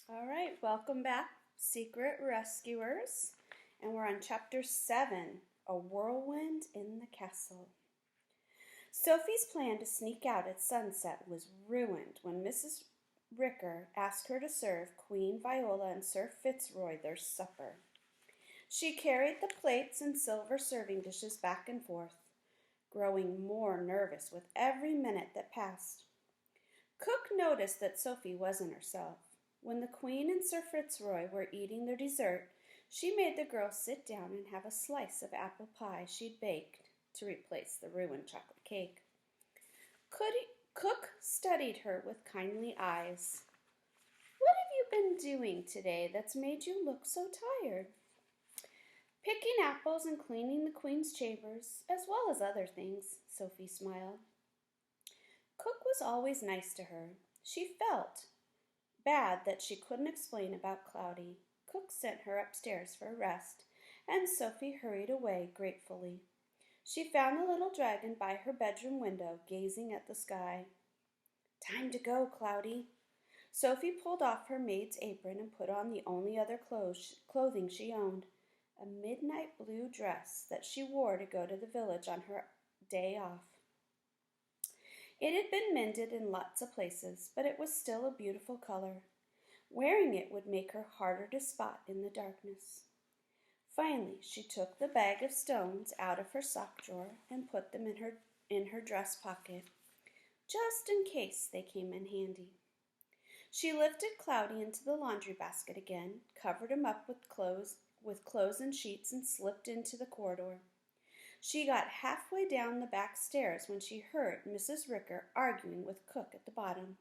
All right, welcome back, Secret Rescuers. And we're on Chapter 7, A Whirlwind in the Castle. Sophie's plan to sneak out at sunset was ruined when Mrs. Ricker asked her to serve Queen Viola and Sir Fitzroy their supper. She carried the plates and silver serving dishes back and forth, growing more nervous with every minute that passed. Cook noticed that Sophie wasn't herself. When the Queen and Sir Fitzroy were eating their dessert, she made the girls sit down and have a slice of apple pie she'd baked to replace the ruined chocolate cake. Cook studied her with kindly eyes. "What have you been doing today that's made you look so tired?" "Picking apples and cleaning the Queen's chambers, as well as other things," Sophie smiled. Cook was always nice to her. She felt bad that she couldn't explain about Cloudy. Cook sent her upstairs for a rest, and Sophie hurried away gratefully. She found the little dragon by her bedroom window, gazing at the sky. "Time to go, Cloudy." Sophie pulled off her maid's apron and put on the only other clothing she owned, a midnight blue dress that she wore to go to the village on her day off. It had been mended in lots of places, but it was still a beautiful color. Wearing it would make her harder to spot in the darkness. Finally, she took the bag of stones out of her sock drawer and put them in her dress pocket, just in case they came in handy. She lifted Cloudy into the laundry basket again, covered him up with clothes and sheets, and slipped into the corridor. She got halfway down the back stairs when she heard Mrs. Ricker arguing with Cook at the bottom.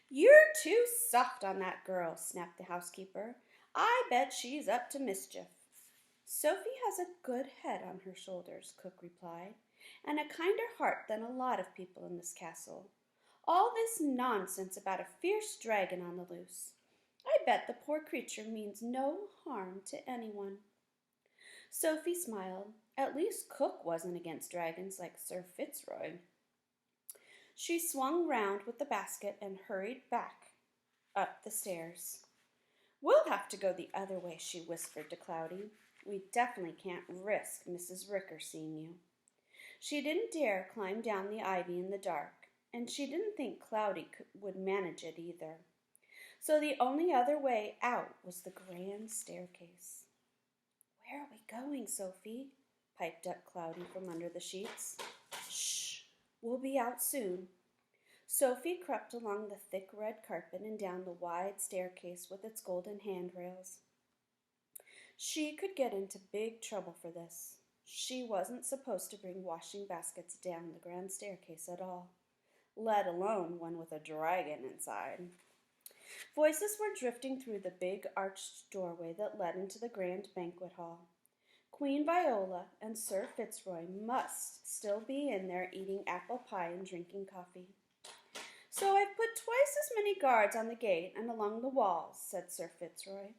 "You're too soft on that girl," snapped the housekeeper. "I bet she's up to mischief." "Sophie has a good head on her shoulders," Cook replied, "and a kinder heart than a lot of people in this castle. All this nonsense about a fierce dragon on the loose. I bet the poor creature means no harm to anyone." Sophie smiled. At least Cook wasn't against dragons like Sir Fitzroy. She swung round with the basket and hurried back up the stairs. "We'll have to go the other way," she whispered to Cloudy. "We definitely can't risk Mrs. Ricker seeing you." She didn't dare climb down the ivy in the dark, and she didn't think Cloudy would manage it either. So the only other way out was the grand staircase. "Where are we going, Sophie?" piped up Cloudy from under the sheets. "Shh! We'll be out soon." Sophie crept along the thick red carpet and down the wide staircase with its golden handrails. She could get into big trouble for this. She wasn't supposed to bring washing baskets down the grand staircase at all, let alone one with a dragon inside. Voices were drifting through the big arched doorway that led into the grand banquet hall. Queen Viola and Sir Fitzroy must still be in there eating apple pie and drinking coffee. "So I've put twice as many guards on the gate and along the walls," said Sir Fitzroy.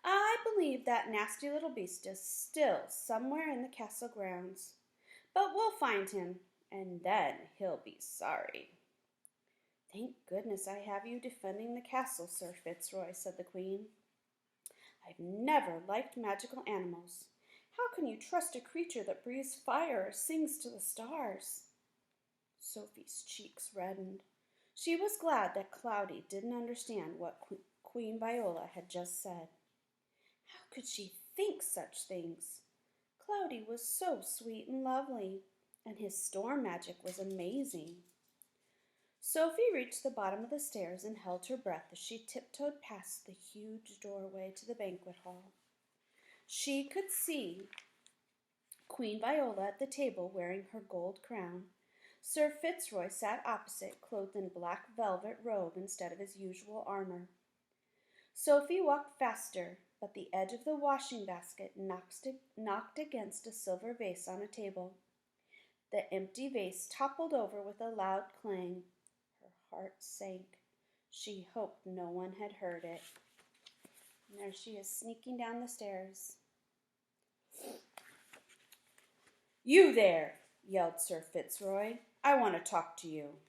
"I believe that nasty little beast is still somewhere in the castle grounds. But we'll find him, and then he'll be sorry." "Thank goodness I have you defending the castle, Sir Fitzroy," said the Queen. "I've never liked magical animals. How can you trust a creature that breathes fire or sings to the stars?" Sophie's cheeks reddened. She was glad that Cloudy didn't understand what Queen Viola had just said. How could she think such things? Cloudy was so sweet and lovely, and his storm magic was amazing. Sophie reached the bottom of the stairs and held her breath as she tiptoed past the huge doorway to the banquet hall. She could see Queen Viola at the table wearing her gold crown. Sir Fitzroy sat opposite, clothed in black velvet robe instead of his usual armor. Sophie walked faster, but the edge of the washing basket knocked against a silver vase on a table. The empty vase toppled over with a loud clang. Her heart sank. She hoped no one had heard it. And there she is, sneaking down the stairs. "You there!" yelled Sir Fitzroy. "I want to talk to you."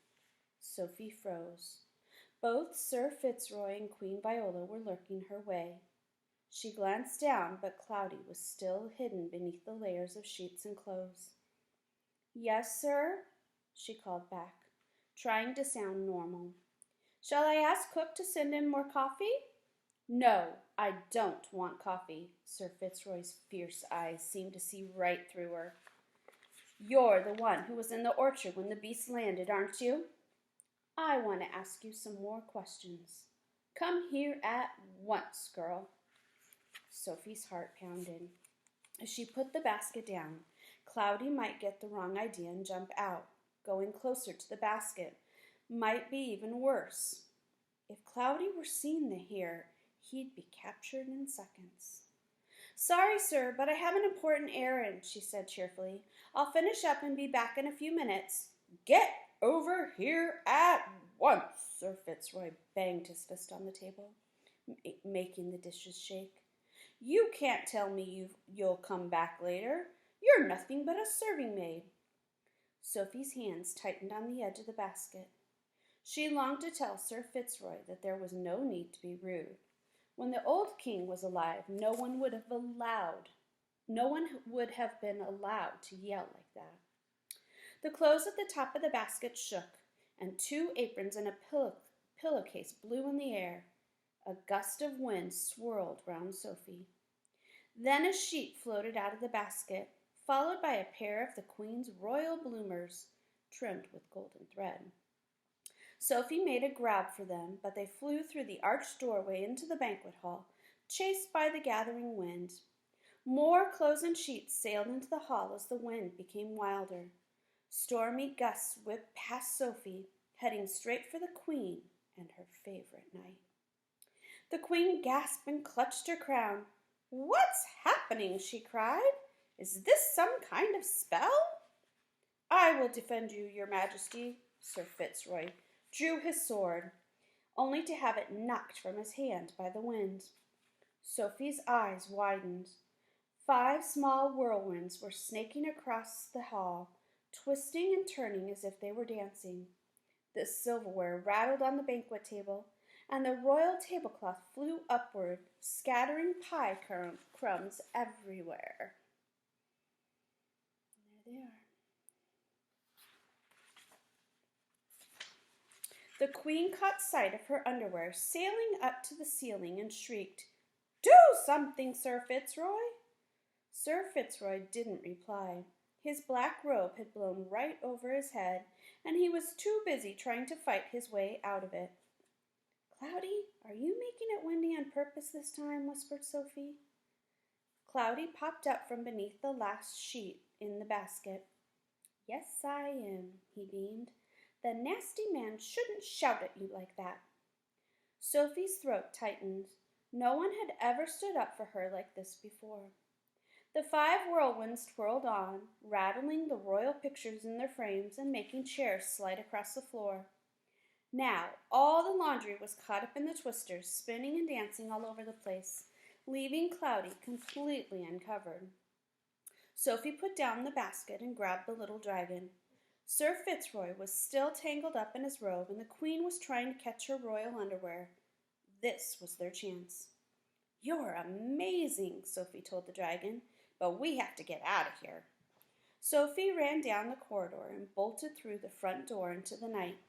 Sophie froze. Both Sir Fitzroy and Queen Viola were lurking her way. She glanced down, but Cloudy was still hidden beneath the layers of sheets and clothes. "Yes, sir?" she called back, trying to sound normal. "Shall I ask cook to send in more coffee?" "No, I don't want coffee." Sir Fitzroy's fierce eyes seemed to see right through her. "You're the one who was in the orchard when the beast landed, aren't you? I want to ask you some more questions. Come here at once, girl." Sophie's heart pounded. As she put the basket down, Cloudy might get the wrong idea and jump out. Going closer to the basket might be even worse. If Cloudy were seen here, he'd be captured in seconds. "Sorry, sir, but I have an important errand," she said cheerfully. "I'll finish up and be back in a few minutes." "Get over here at once!" Sir Fitzroy banged his fist on the table, making the dishes shake. "You can't tell me you'll come back later. You're nothing but a serving maid." Sophie's hands tightened on the edge of the basket. She longed to tell Sir Fitzroy that there was no need to be rude. When the old king was alive, no one would have been allowed to yell like that. The clothes at the top of the basket shook, and 2 aprons and a pillowcase blew in the air. A gust of wind swirled round Sophie. Then a sheet floated out of the basket, followed by a pair of the Queen's royal bloomers, trimmed with golden thread. Sophie made a grab for them, but they flew through the arched doorway into the banquet hall, chased by the gathering wind. More clothes and sheets sailed into the hall as the wind became wilder. Stormy gusts whipped past Sophie, heading straight for the Queen and her favorite knight. The Queen gasped and clutched her crown. "What's happening?" she cried. "Is this some kind of spell?" "I will defend you, your Majesty." Sir Fitzroy drew his sword, only to have it knocked from his hand by the wind. Sophie's eyes widened. 5 small whirlwinds were snaking across the hall, twisting and turning as if they were dancing. The silverware rattled on the banquet table, and the royal tablecloth flew upward, scattering pie crumbs everywhere. And there they are. The Queen caught sight of her underwear sailing up to the ceiling and shrieked, "Do something, Sir Fitzroy!" Sir Fitzroy didn't reply. His black robe had blown right over his head, and he was too busy trying to fight his way out of it. "Cloudy, are you making it windy on purpose this time?" whispered Sophie. Cloudy popped up from beneath the last sheet in the basket. "Yes, I am," he beamed. "The nasty man shouldn't shout at you like that." Sophie's throat tightened. No one had ever stood up for her like this before. The 5 whirlwinds twirled on, rattling the royal pictures in their frames and making chairs slide across the floor. Now all the laundry was caught up in the twisters, spinning and dancing all over the place, leaving Cloudy completely uncovered. Sophie put down the basket and grabbed the little dragon. Sir Fitzroy was still tangled up in his robe, and the Queen was trying to catch her royal underwear. This was their chance. "You're amazing," Sophie told the dragon, "but we have to get out of here." Sophie ran down the corridor and bolted through the front door into the night.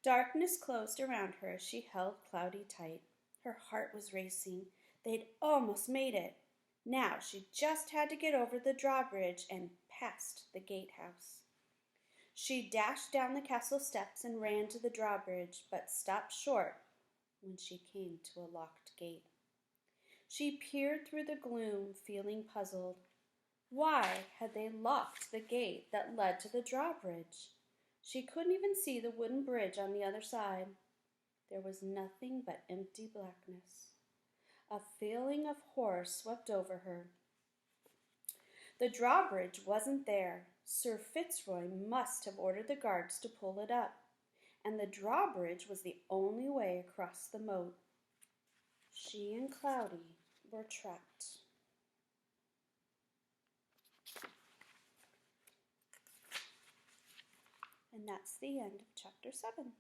Darkness closed around her as she held Cloudy tight. Her heart was racing. They'd almost made it. Now she just had to get over the drawbridge and past the gatehouse. She dashed down the castle steps and ran to the drawbridge, but stopped short when she came to a locked gate. She peered through the gloom, feeling puzzled. Why had they locked the gate that led to the drawbridge? She couldn't even see the wooden bridge on the other side. There was nothing but empty blackness. A feeling of horror swept over her. The drawbridge wasn't there. Sir Fitzroy must have ordered the guards to pull it up, and the drawbridge was the only way across the moat. She and Cloudy were trapped. And that's the end of chapter 7.